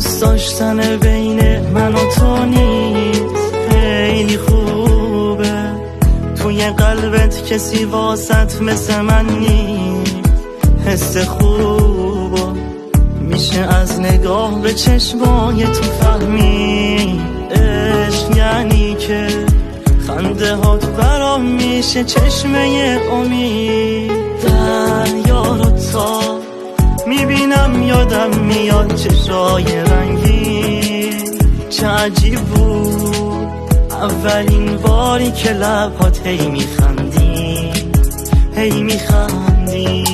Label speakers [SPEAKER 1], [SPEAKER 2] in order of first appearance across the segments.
[SPEAKER 1] دوست داشتن بین من و تو نیست خیلی خوبه، توی قلبت کسی واسط مثل من نیست. حس خوبه میشه از نگاه به چشمای تو فهمی. عشق یعنی که خنده هات برام میشه چشمه امید. دریا رو تا میبینم یادم میاد چشای رنگی. چه عجیب بود اولین باری که لبات هی میخندی، هی میخندی.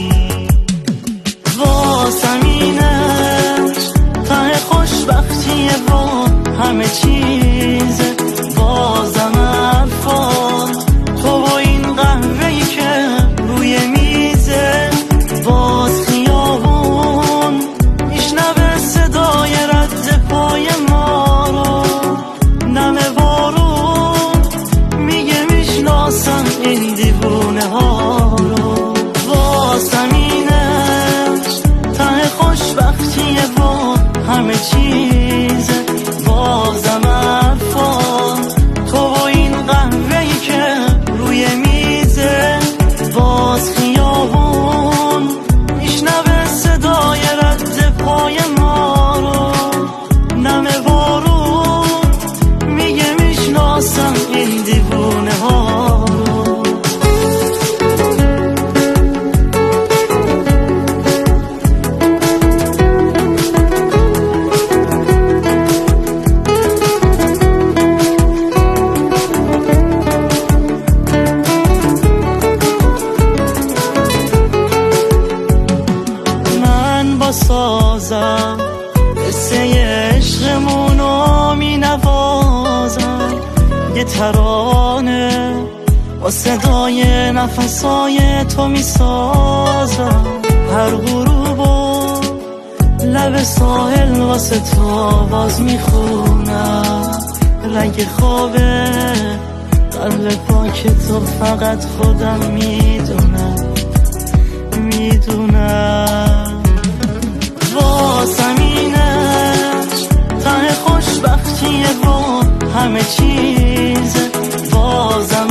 [SPEAKER 1] واسم اینش ته خوشبختیه و همه چیزه. بازم حرفات تو و این قهوه‌ای که روی میزه. باز خیابون میشنوه صدای رد پای ما رو. نم بارون میگه میشناسم این دیوونه ها رو. واسم اینش ته خوشبختیه و همه چیزه. بازم حرفات تو و این قهوه‌ای که روی میزه. باز خیابون میشنوه صدای رد پای ما رو. نم بارون میگه میشناسم این دیوونه ها رو. من با سازم قصه عشقمونو می نوازم. یه ترانه با صدای نفسای تو می سازم. هر غروبو لب ساحل واسه تو باز می خونم. رنگ خوابه قلب پاک تو فقط خودم میدونم، میدونم. واسم اینش ته خوشبختیه و همه چیزه. بازم